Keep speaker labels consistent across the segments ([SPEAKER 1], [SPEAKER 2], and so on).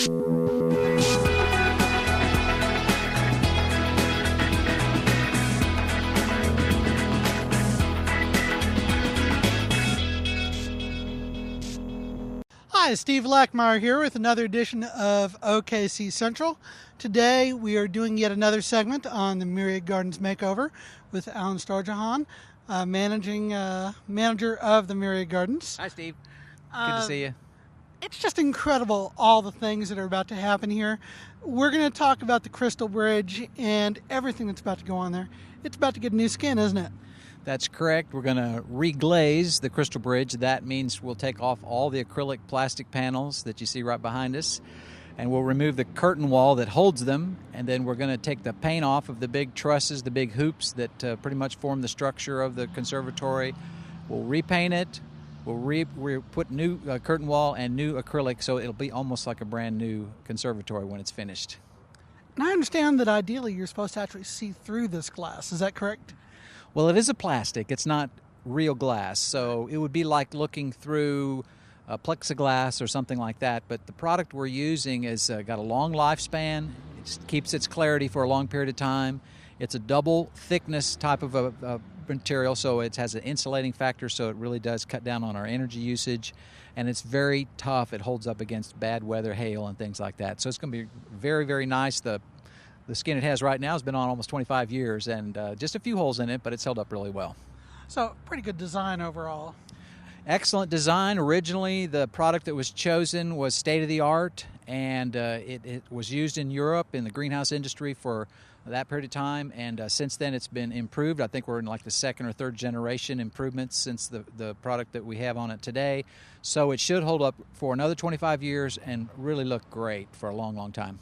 [SPEAKER 1] Hi, Steve Lackmeyer here with another edition of OKC Central. Today we are doing yet another segment on the Myriad Gardens makeover with Allan Storjohann, manager of the Myriad Gardens.
[SPEAKER 2] Hi, Steve. Good to see you.
[SPEAKER 1] It's just incredible, all the things that are about to happen here. We're going to talk about the Crystal Bridge and everything that's about to go on there. It's about to get new skin, isn't it?
[SPEAKER 2] That's correct. We're going to reglaze the Crystal Bridge. That means we'll take off all the acrylic plastic panels that you see right behind us, and we'll remove the curtain wall that holds them, and then we're going to take the paint off of the big trusses, the big hoops that pretty much form the structure of the conservatory. We'll repaint it. We'll put new curtain wall and new acrylic, so it'll be almost like a brand new conservatory when it's finished.
[SPEAKER 1] And I understand that ideally you're supposed to actually see through this glass. Is that correct?
[SPEAKER 2] Well, it is a plastic. It's not real glass, so it would be like looking through plexiglass or something like that. But the product we're using has got a long lifespan. It keeps its clarity for a long period of time. It's a double thickness type of a material, so it has an insulating factor, so it really does cut down on our energy usage. And it's very tough. It holds up against bad weather, hail, and things like that. So it's going to be very, very nice. The skin it has right now has been on almost 25 years, and just a few holes in it, but it's held up really well.
[SPEAKER 1] So, pretty good design overall.
[SPEAKER 2] Excellent design. Originally, the product that was chosen was state-of-the-art, and it was used in Europe in the greenhouse industry for that period of time, and since then it's been improved. I think we're in like the second or third generation improvements since the product that we have on it today. So it should hold up for another 25 years and really look great for a long, long time.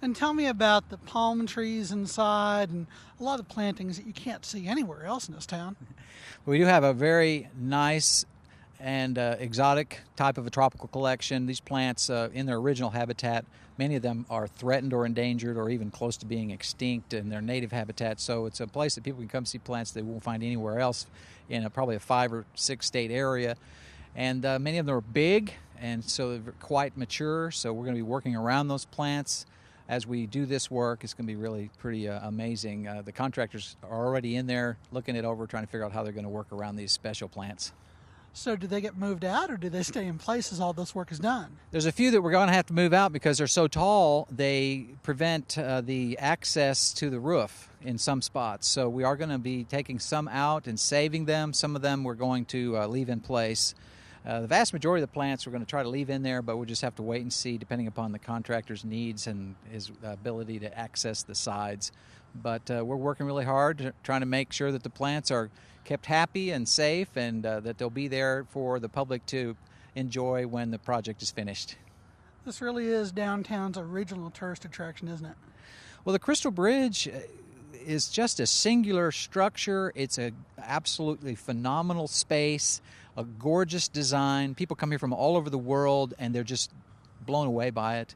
[SPEAKER 1] And tell me about the palm trees inside and a lot of plantings that you can't see anywhere else in this town.
[SPEAKER 2] We do have a very nice and exotic type of a tropical collection. These plants in their original habitat, many of them are threatened or endangered or even close to being extinct in their native habitat. So it's a place that people can come see plants they won't find anywhere else in probably a 5 or 6 state area. And many of them are big, and so they're quite mature. So we're going to be working around those plants. As we do this work, it's going to be really pretty amazing. The contractors are already in there looking it over, trying to figure out how they're going to work around these special plants.
[SPEAKER 1] So do they get moved out, or do they stay in place as all this work is done?
[SPEAKER 2] There's a few that we're going to have to move out because they're so tall, they prevent the access to the roof in some spots. So we are going to be taking some out and saving them. Some of them we're going to leave in place. The vast majority of the plants we're going to try to leave in there, but we'll just have to wait and see depending upon the contractor's needs and his ability to access the sides. But we're working really hard trying to make sure that the plants are kept happy and safe, and that they'll be there for the public to enjoy when the project is finished.
[SPEAKER 1] This really is downtown's original tourist attraction, isn't it?
[SPEAKER 2] Well, the Crystal Bridge is just a singular structure. It's an absolutely phenomenal space, a gorgeous design. People come here from all over the world, and they're just blown away by it.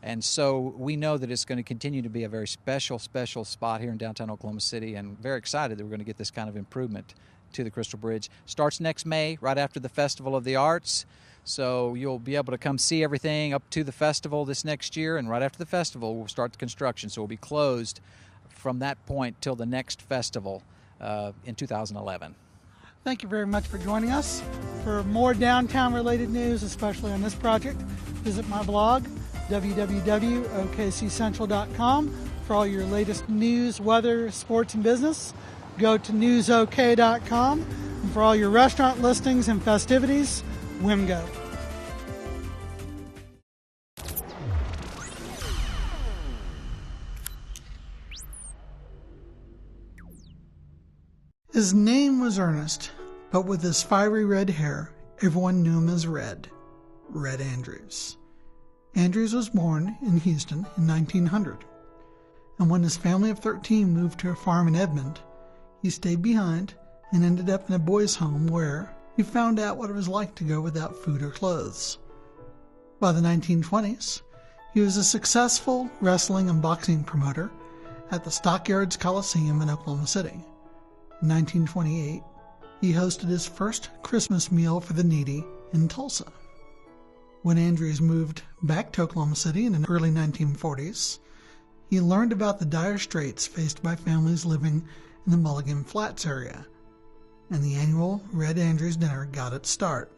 [SPEAKER 2] And so we know that it's going to continue to be a very special, special spot here in downtown Oklahoma City, and very excited that we're going to get this kind of improvement to the Crystal Bridge. Starts next May, right after the Festival of the Arts. So you'll be able to come see everything up to the festival this next year, and right after the festival, we'll start the construction. So we'll be closed from that point till the next festival in 2011.
[SPEAKER 1] Thank you very much for joining us. For more downtown-related news, especially on this project, visit my blog, www.okccentral.com. For all your latest news, weather, sports, and business, go to newsok.com. And for all your restaurant listings and festivities, WIMGO. His name was Ernest, but with his fiery red hair, everyone knew him as Red Andrews. Andrews was born in Houston in 1900, and when his family of 13 moved to a farm in Edmond, he stayed behind and ended up in a boys' home where he found out what it was like to go without food or clothes. By the 1920s, he was a successful wrestling and boxing promoter at the Stockyards Coliseum in Oklahoma City. In 1928, he hosted his first Christmas meal for the needy in Tulsa. When Andrews moved back to Oklahoma City in the early 1940s, he learned about the dire straits faced by families living in the Mulligan Flats area, and the annual Red Andrews dinner got its start.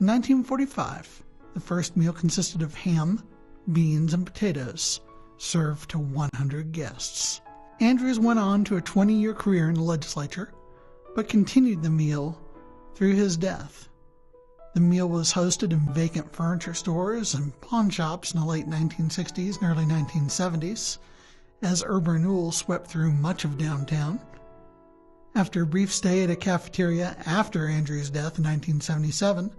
[SPEAKER 1] In 1945, the first meal consisted of ham, beans, and potatoes, served to 100 guests. Andrews went on to a 20-year career in the legislature, but continued the meal through his death. The meal was hosted in vacant furniture stores and pawn shops in the late 1960s and early 1970s, as urban renewal swept through much of downtown. After a brief stay at a cafeteria after Andrews' death in 1977,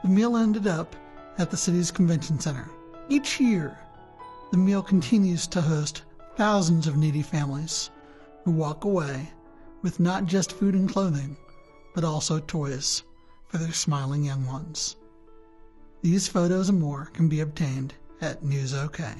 [SPEAKER 1] the meal ended up at the city's convention center. Each year, the meal continues to host thousands of needy families who walk away with not just food and clothing, but also toys for their smiling young ones. These photos and more can be obtained at News OK.